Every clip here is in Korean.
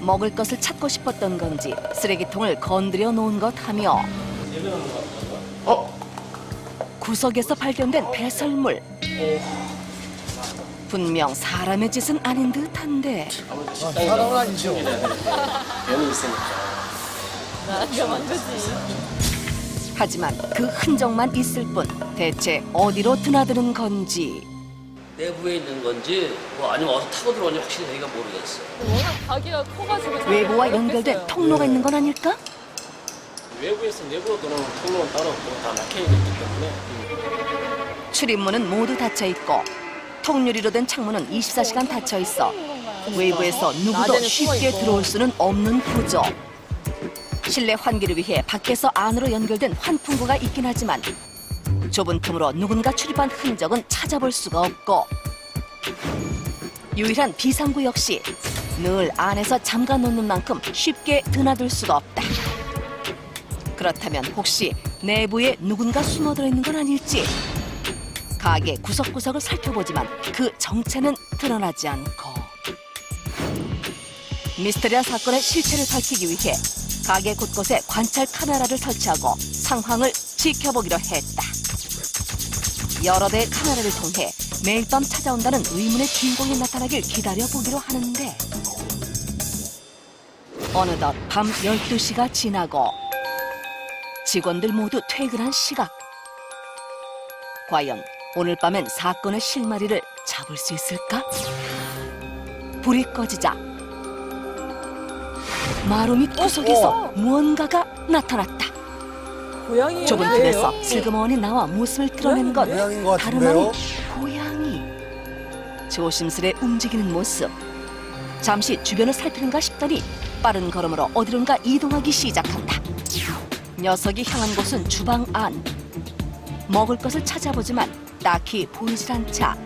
먹을 것을 찾고 싶었던 건지 쓰레기통을 건드려 놓은 것 하며 구석에서 발견된 배설물. 분명 사람의 짓은 아닌 듯한데 사람은 아니죠. 변이 있으니까. 하지만 그 흔적만 있을 뿐 대체 어디로 드나드는 건지. 내부에 있는 건지 뭐 아니면 어디서 타고 들어오는지 확실히 저희가 모르겠어요. 워낙 가게가 커가지고 잘 외부와 모르겠어요. 연결된 통로가 있는 건 아닐까? 외부에서 내부로 들어오는 통로는 따로 없고 다 막혀있기 때문에. 출입문은 모두 닫혀 있고 통유리로 된 창문은 24시간 닫혀 있어 외부에서 누구도 낮에는 쉽게 숨어있고. 들어올 수는 없는 구조. 실내 환기를 위해 밖에서 안으로 연결된 환풍구가 있긴 하지만 좁은 틈으로 누군가 출입한 흔적은 찾아볼 수가 없고 유일한 비상구 역시 늘 안에서 잠가 놓는 만큼 쉽게 드나들 수가 없다. 그렇다면 혹시 내부에 누군가 숨어들어 있는 건 아닐지. 가게 구석구석을 살펴보지만 그 정체는 드러나지 않고 미스테리한 사건의 실체를 밝히기 위해 가게 곳곳에 관찰 카메라를 설치하고 상황을 지켜보기로 했다. 여러 대의 카메라를 통해 매일 밤 찾아온다는 의문의 주인공이 나타나길 기다려보기로 하는데 어느덧 밤 12시가 지나고 직원들 모두 퇴근한 시각. 과연 오늘 밤엔 사건의 실마리를 잡을 수 있을까? 불이 꺼지자 마루 밑 구석에서 무언가가 나타났다. 고양이 좁은 틈에서 슬그머니 나와 모습을 드러낸 건 고양이인 것 다름 같은데요? 아닌 고양이. 조심스레 움직이는 모습. 잠시 주변을 살피는가 싶더니 빠른 걸음으로 어디론가 이동하기 시작한다. 녀석이 향한 곳은 주방 안. 먹을 것을 찾아보지만 딱히 보이질 않자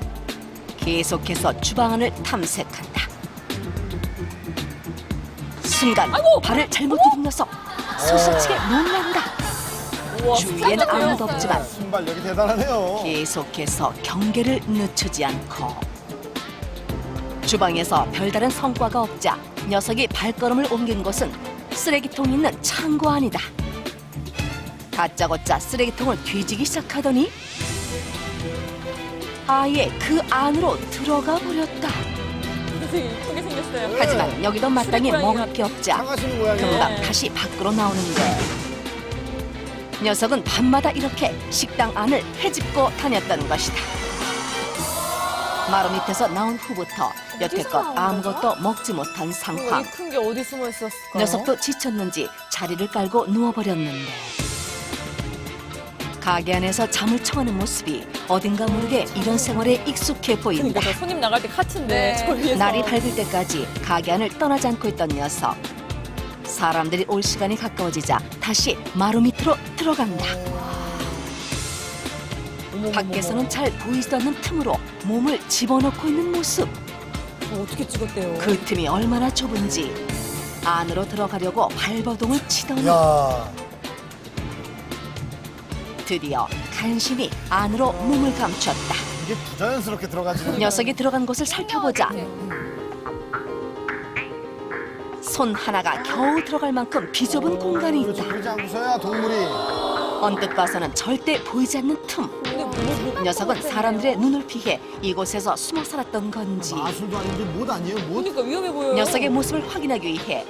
계속해서 주방 안을 탐색한다. 순간 발을 잘못 디딘 녀석 소스치게 놀란다. 우와, 주위엔 깜짝이야. 아무도 없지만 순발력이 대단하네요. 계속해서 경계를 늦추지 않고 주방에서 별다른 성과가 없자 녀석이 발걸음을 옮긴 곳은 쓰레기통이 있는 창고 안이다. 다짜고짜 쓰레기통을 뒤지기 시작하더니 아예 그 안으로 들어가 버렸다. 되게 이쁘게 생겼어요. 하지만 여기도 마땅히 쓰레기 먹을 게 없자 상하시는 모양이에요. 금방 다시 밖으로 나오는데 녀석은 밤마다 이렇게 식당 안을 헤집고 다녔던 것이다. 마루 밑에서 나온 후부터 여태껏 나온 아무것도 먹지 못한 상황. 이 큰 게 어디 숨어 있었을까? 녀석도 지쳤는지 자리를 깔고 누워버렸는데 가게 안에서 잠을 청하는 모습이 어딘가 모르게 이런 생활에 익숙해 보인다. 그러니까 저 손님 나갈 때 카트인데 저 위에서 날이 밝을 때까지 가게 안을 떠나지 않고 있던 녀석. 사람들이 올 시간이 가까워지자 다시 마루 밑으로 들어간다. 밖에서는 잘 보이지도 않는 틈으로 몸을 집어넣고 있는 모습. 어떻게 찍었대요? 그 틈이 얼마나 좁은지 안으로 들어가려고 발버둥을 치더니 야, 드디어 간신히 안으로 몸을 감췄다. 이게 부자연스럽게 들어가지는. 녀석이 들어간 곳을 살펴보자 손 하나가 겨우 들어갈 만큼 비좁은 공간이 그렇죠. 있다. 그러지 않고서야 동물이. 언뜻 봐서는 절대 보이지 않는 틈. 녀석은 사람들의 눈을 피해 이곳에서 숨어 살았던 건지 마술도 아닌데 못 아니에요? 못? 그러니까 위험해 보여요. 녀석의 모습을 확인하기 위해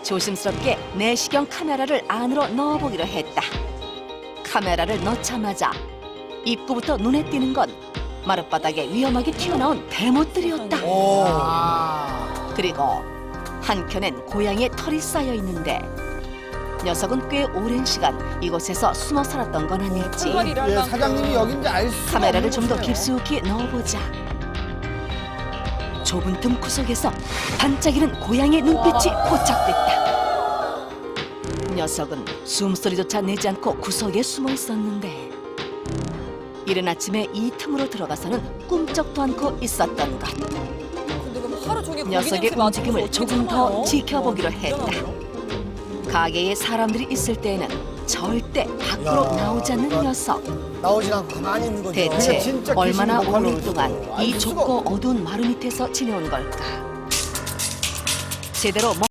조심스럽게 내시경 카메라를 안으로 넣어보기로 했다. 카메라를 넣자마자 입구부터 눈에 띄는 건 마룻바닥에 위험하게 튀어나온 대못들이었다. 오. 그리고 한켠엔 고양이의 털이 쌓여 있는데 녀석은 꽤 오랜 시간 이곳에서 숨어 살았던 건 아닐지. 털갈이를 할 예, 만큼. 사장님이 여긴지 알 수. 카메라를 좀 더 깊숙이 넣어보자 좁은 틈 구석에서 반짝이는 고양이의 눈빛이 포착됐다. 녀석은 숨소리조차 내지 않고 구석에 숨어 있었는데 이른 아침에 이 틈으로 들어가서는 꿈쩍도 않고 있었던 것. 근데 그럼 하루 종일 고기 녀석의 냄새 맡으면서 움직임을 어떻게 조금 더 참아요? 지켜보기로 했다. 가게에 사람들이 있을 때에는 절대 밖으로 야, 나오지 않는 그러니까 녀석. 나오지 않고 가만히 있는 거죠. 대체 진짜 얼마나 귀신 역할로 오랫동안 그러죠. 이 알 수가 좁고 어두운 마루 밑에서 지내온 걸까? 제대로